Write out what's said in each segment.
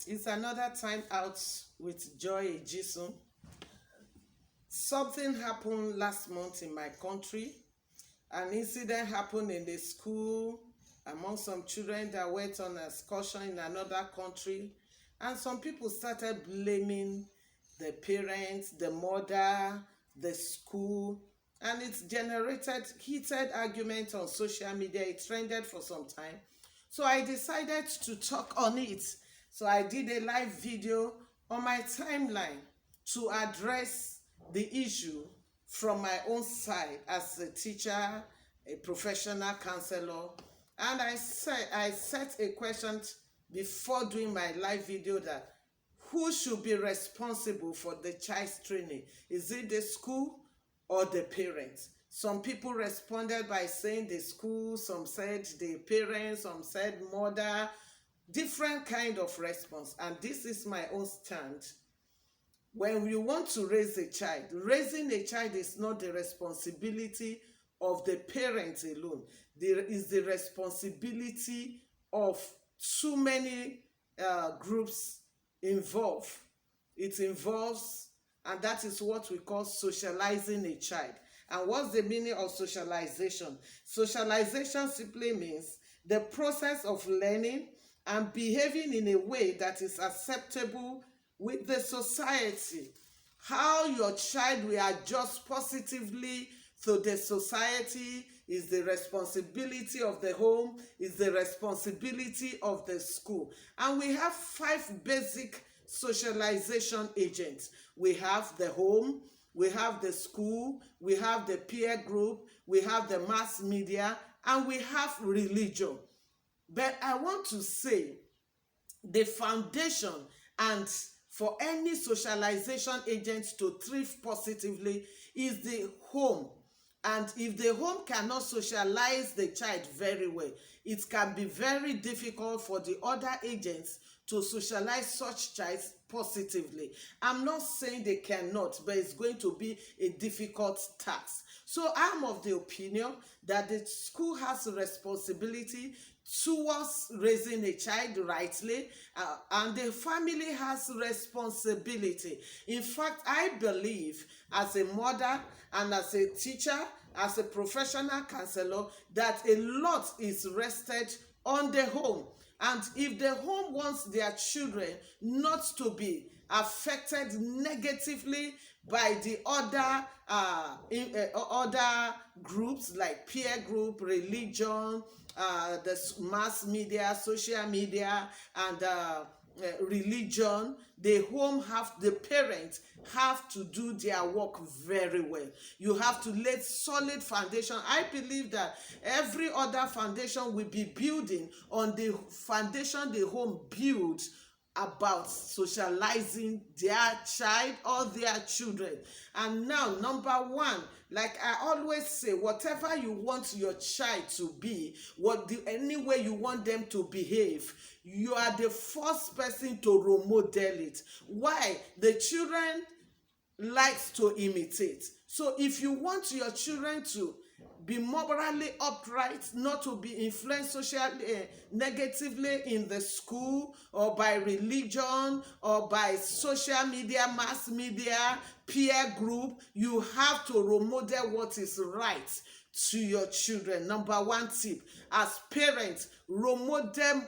It's another time out with Joy Ejisun. Something happened last month in my country. An incident happened in the school among some children that went on an excursion in another country. And some people started blaming the parents, the mother, the school, and it generated heated argument on social media. It trended for some time. So I decided to talk on it. So I did a live video on my timeline to address the issue from my own side as a teacher, a professional counselor. And I set a question before doing my live video that who should be responsible for the child's training? Is it the school or the parents? Some people responded by saying the school, some said the parents, some said mother, different kind of response. And this is my own stand. When you want to raise a child, raising a child is not the responsibility of the parents alone. There is the responsibility of too many groups involved. It involves, and that is what we call socializing a child. And what's the meaning of socialization? Socialization simply means the process of learning and behaving in a way that is acceptable with the society. How your child will adjust positively to the society is the responsibility of the home, is the responsibility of the school. And we have 5 basic socialization agents. We have the home, we have the school, we have the peer group, we have the mass media, and we have religion. But I want to say the foundation and for any socialization agent to thrive positively is the home. And if the home cannot socialize the child very well, it can be very difficult for the other agents to socialize such child positively. I'm not saying they cannot, but it's going to be a difficult task. So I'm of the opinion that the school has a responsibility towards raising a child rightly, and the family has responsibility. In fact, I believe as a mother and as a teacher, as a professional counselor, that a lot is rested on the home. And if the home wants their children not to be affected negatively by the other groups like peer group, religion, the mass media, social media, and religion, the parents have to do their work very well. You have to lay solid foundation. I believe that every other foundation will be building on the foundation the home builds about socializing their child or their children. And now, number one, like I always say, whatever you want your child to be, any way you want them to behave, you are the first person to role model it. Why? The children likes to imitate. So if you want your children to be morally upright, not to be influenced socially negatively in the school or by religion or by social media, mass media, peer group, you have to role model what is right to your children. Number one tip, as parents, role model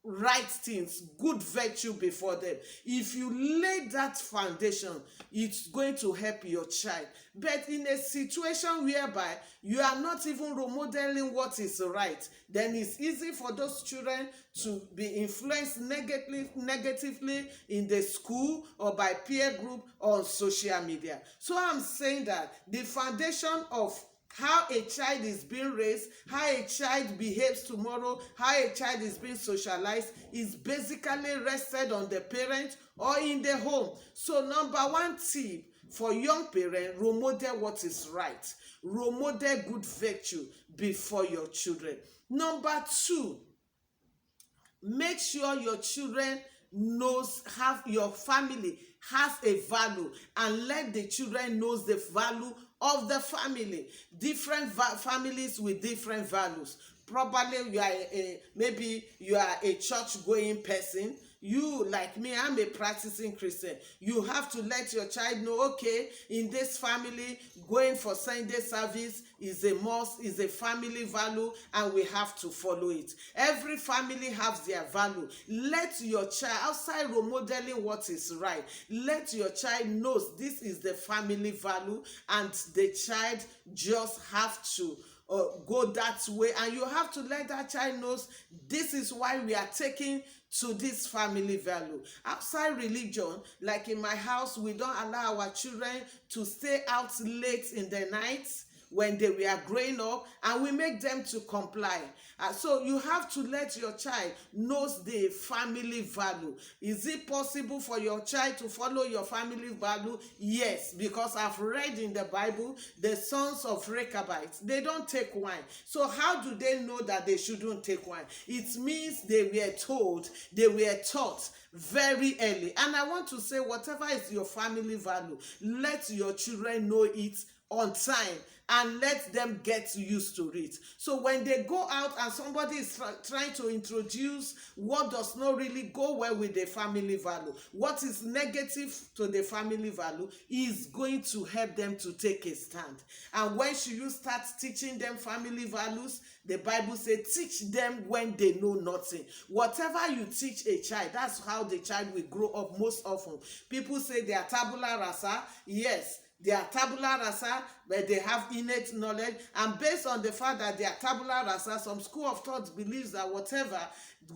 right things, good virtue before them. If you lay that foundation, it's going to help your child. But in a situation whereby you are not even role modeling what is right, then it's easy for those children to be influenced negatively in the school or by peer group or social media. So I'm saying that the foundation of how a child is being raised, how a child behaves tomorrow, how a child is being socialized is basically rested on the parent or in the home. So number one tip for young parents, role model what is right. Role model good virtue before your children. Number two, make sure your children your family has a value, and let the children knows the value of the family. Different families with different values. Probably maybe you are a church going person. You, like me, I'm a practicing Christian. You have to let your child know, okay, in this family, going for Sunday service is a must, is a family value, and we have to follow it. Every family has their value. Let your child, outside role modeling what is right, let your child knows this is the family value, and the child just have to go that way, and you have to let that child knows this is why we are taking to this family value. Outside religion, like in my house, we don't allow our children to stay out late in the night when they were growing up, and we make them to comply. So you have to let your child knows the family value. Is it possible for your child to follow your family value? Yes, because I've read in the Bible, the sons of Rechabites, they don't take wine. So how do they know that they shouldn't take wine? It means they were told, they were taught very early. And I want to say, whatever is your family value, let your children know it on time, and let them get used to it. So when they go out and somebody is trying to introduce what does not really go well with the family value, what is negative to the family value, is going to help them to take a stand. And when you start teaching them family values, the Bible says teach them when they know nothing. Whatever you teach a child, that's how the child will grow up most often. People say they are tabula rasa. Yes, they are tabula rasa, but they have innate knowledge. And based on the fact that they are tabula rasa, some school of thought believes that whatever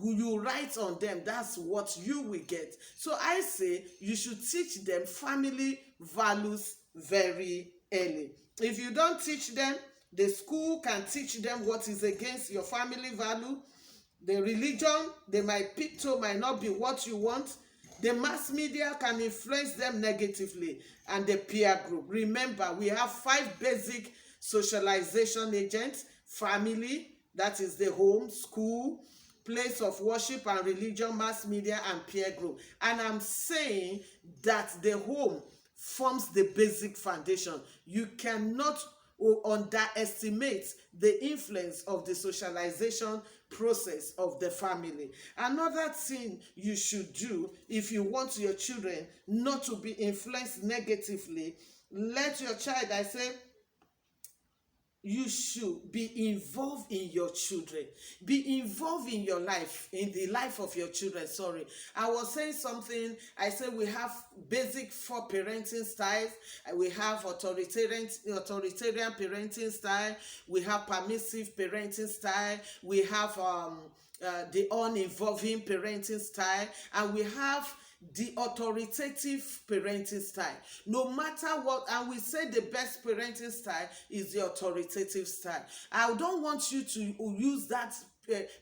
you write on them, that's what you will get. So I say you should teach them family values very early. If you don't teach them, the school can teach them what is against your family value. The religion, they might pick to might not be what you want. The mass media can influence them negatively, and the peer group. Remember, we have 5 basic socialization agents: family, that is the home, school, place of worship and religion, mass media, and peer group. And I'm saying that the home forms the basic foundation. You cannot underestimate the influence of the socialization process of the family. Another thing you should do if you want your children not to be influenced negatively, let your child, I say, you should be involved in your children. Be involved in your life, in the life of your children. Sorry. I was saying something. I said we have basic 4 parenting styles. We have authoritarian parenting style. We have permissive parenting style. We have the uninvolving parenting style. And we have the authoritative parenting style. No matter what, and we say the best parenting style is the authoritative style. I don't want you to use that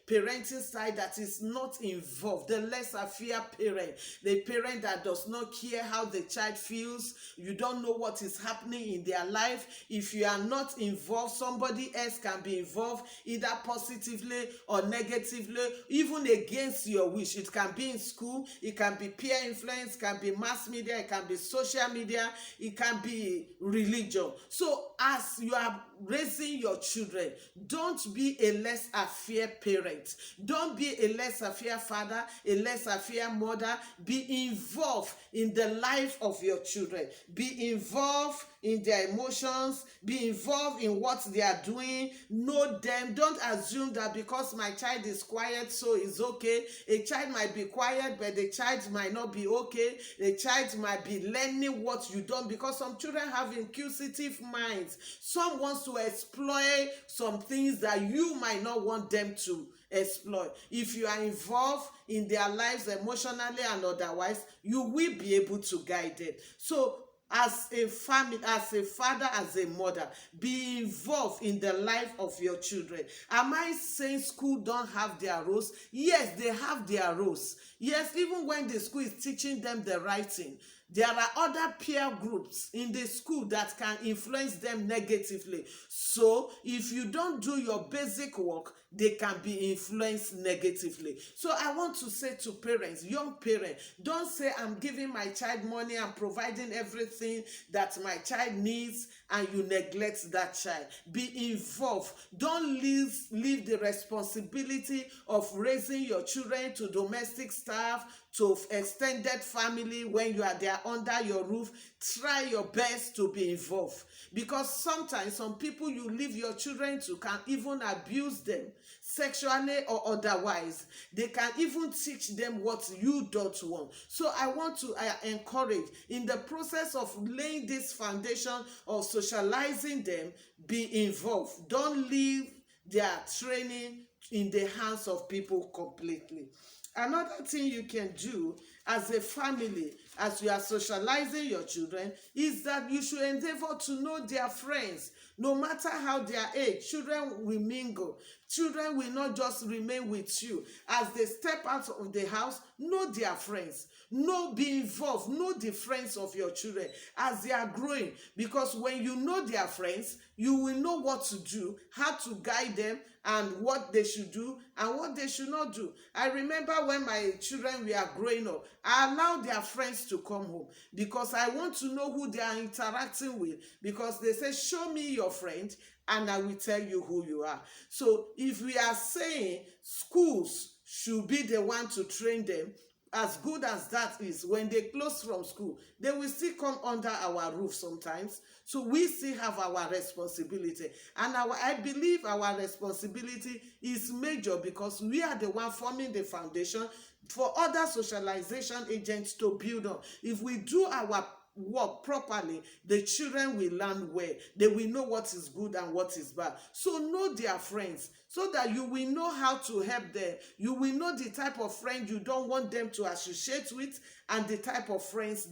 parenting style that is not involved, the laissez-faire parent, the parent that does not care how the child feels. You don't know what is happening in their life. If you are not involved, somebody else can be involved, either positively or negatively, even against your wish. It can be in school, it can be peer influence, it can be mass media, it can be social media, it can be religion. So as you are raising your children, don't be a laissez-faire parent. Don't be a laissez-faire father, a laissez-faire mother. Be involved in the life of your children. Be involved in their emotions. Be involved in what they are doing. Know them. Don't assume that because my child is quiet, so it's okay. A child might be quiet, but the child might not be okay. The child might be learning what you don't, because some children have inquisitive minds. Some wants to exploit some things that you might not want them to exploit. If you are involved in their lives emotionally and otherwise, you will be able to guide them. So as a family, as a father, as a mother, be involved in the life of your children. Am I saying school don't have their roles? Yes, they have their roles. Yes, even when the school is teaching them the writing, there are other peer groups in the school that can influence them negatively. So if you don't do your basic work, they can be influenced negatively. So I want to say to parents, young parents, don't say I'm giving my child money and providing everything that my child needs and you neglect that child. Be involved. Don't leave the responsibility of raising your children to domestic staff, to extended family when they are under your roof. Try your best to be involved, because sometimes some people you leave your children to can even abuse them sexually or otherwise. They can even teach them what you don't want. So I want to encourage, in the process of laying this foundation of socializing them, be involved. Don't leave their training in the hands of people completely. Another thing you can do as a family, as you are socializing your children, is that you should endeavor to know their friends. No matter how their age, children will mingle. Children will not just remain with you. As they step out of the house, know their friends. Be involved. Know the friends of your children as they are growing. Because when you know their friends, you will know what to do, how to guide them, and what they should do and what they should not do. I remember when my children were growing up, I allowed their friends to come home because I want to know who they are interacting with, because they say, show me your friend and I will tell you who you are. So if we are saying schools should be the one to train them, as good as that is, when they close from school, they will still come under our roof sometimes. So we still have our responsibility. And I believe our responsibility is major, because we are the one forming the foundation for other socialization agents to build on. If we do our work properly, the children will learn well. They will know what is good and what is bad. So know their friends, so that you will know how to help them. You will know the type of friend you don't want them to associate with, and the type of friends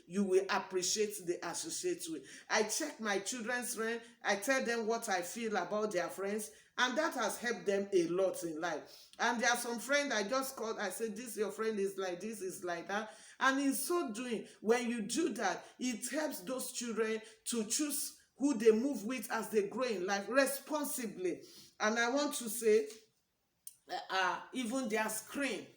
you will appreciate they associate with. I check my children's friends. I tell them what I feel about their friends, and that has helped them a lot in life. And there are some friends I just called. I said, this your friend is like this, is like that. And in so doing, when you do that, it helps those children to choose who they move with as they grow in life responsibly. And I want to say, even their screen,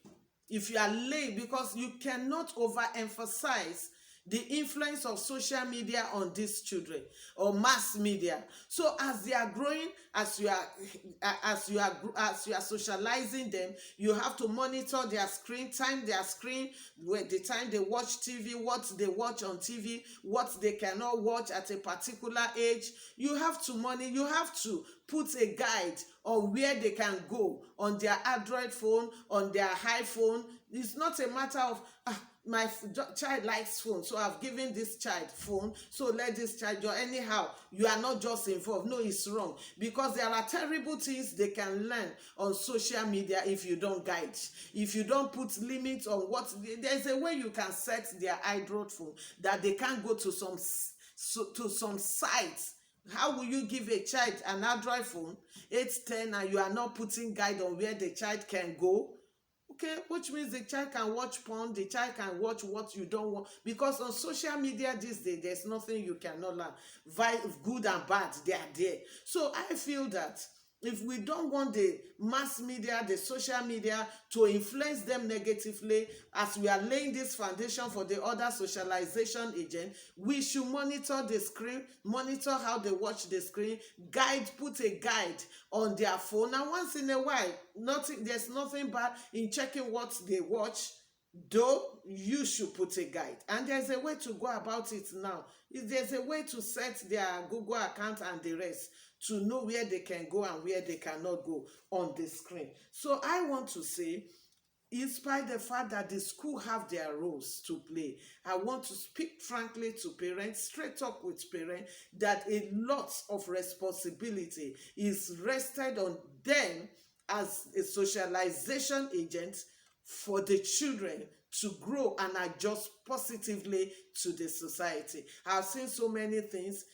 if you are late, because you cannot overemphasize the influence of social media on these children, or mass media. So as they are growing, as you are socializing them, you have to monitor their screen time, the time they watch TV, what they watch on TV, what they cannot watch at a particular age. You have to you have to put a guide on where they can go on their Android phone, on their iPhone. It's not a matter of my child likes phone, so I've given this child phone, so let this child do. Anyhow, you are not just involved. No, it's wrong, because there are terrible things they can learn on social media if you don't guide, if you don't put limits on what. There's a way you can set their Android phone that they can't go to some sites. How will you give a child an Android phone 8-10 and you are not putting guide on where the child can go? Okay, which means the child can watch porn, the child can watch what you don't want. Because on social media these days, there's nothing you cannot learn. Good and bad, they are there. So I feel that if we don't want the mass media, the social media to influence them negatively, as we are laying this foundation for the other socialization agent, we should monitor the screen, monitor how they watch the screen, put a guide on their phone. And once in a while, there's nothing bad in checking what they watch, though you should put a guide. And there's a way to go about it now. There's a way to set their Google account and the rest, to know where they can go and where they cannot go on the screen. So I want to say, in spite of the fact that the school have their roles to play, I want to speak frankly to parents, straight up with parents, that a lot of responsibility is rested on them as a socialization agent for the children to grow and adjust positively to the society. I've seen so many things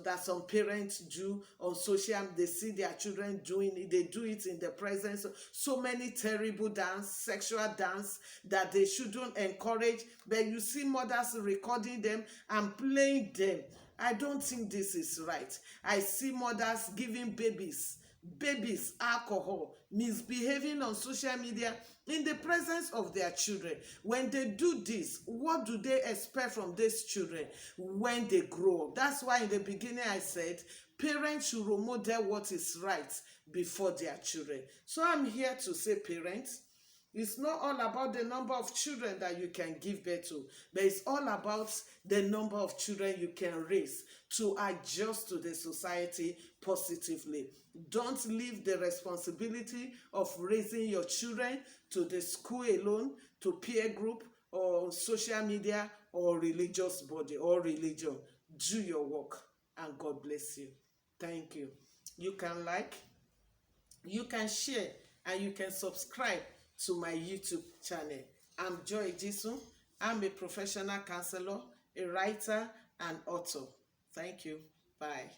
that some parents do on social. They see their children doing it. They do it in the presence of so many terrible sexual dance that they shouldn't encourage. But you see mothers recording them and playing them. I don't think this is right. I see mothers giving babies babies alcohol, misbehaving on social media in the presence of their children. When they do this, what do they expect from these children when they grow up? That's why in the beginning I said parents should role model what is right before their children. So I'm here to say, parents, it's not all about the number of children that you can give birth to, but it's all about the number of children you can raise to adjust to the society positively. Don't leave the responsibility of raising your children to the school alone, to peer group or social media or religious body or religion. Do your work and God bless you. Thank you. You can like, you can share, and you can subscribe to my YouTube channel. I'm Joy Jisun. I'm a professional counselor, a writer, and author. Thank you. Bye.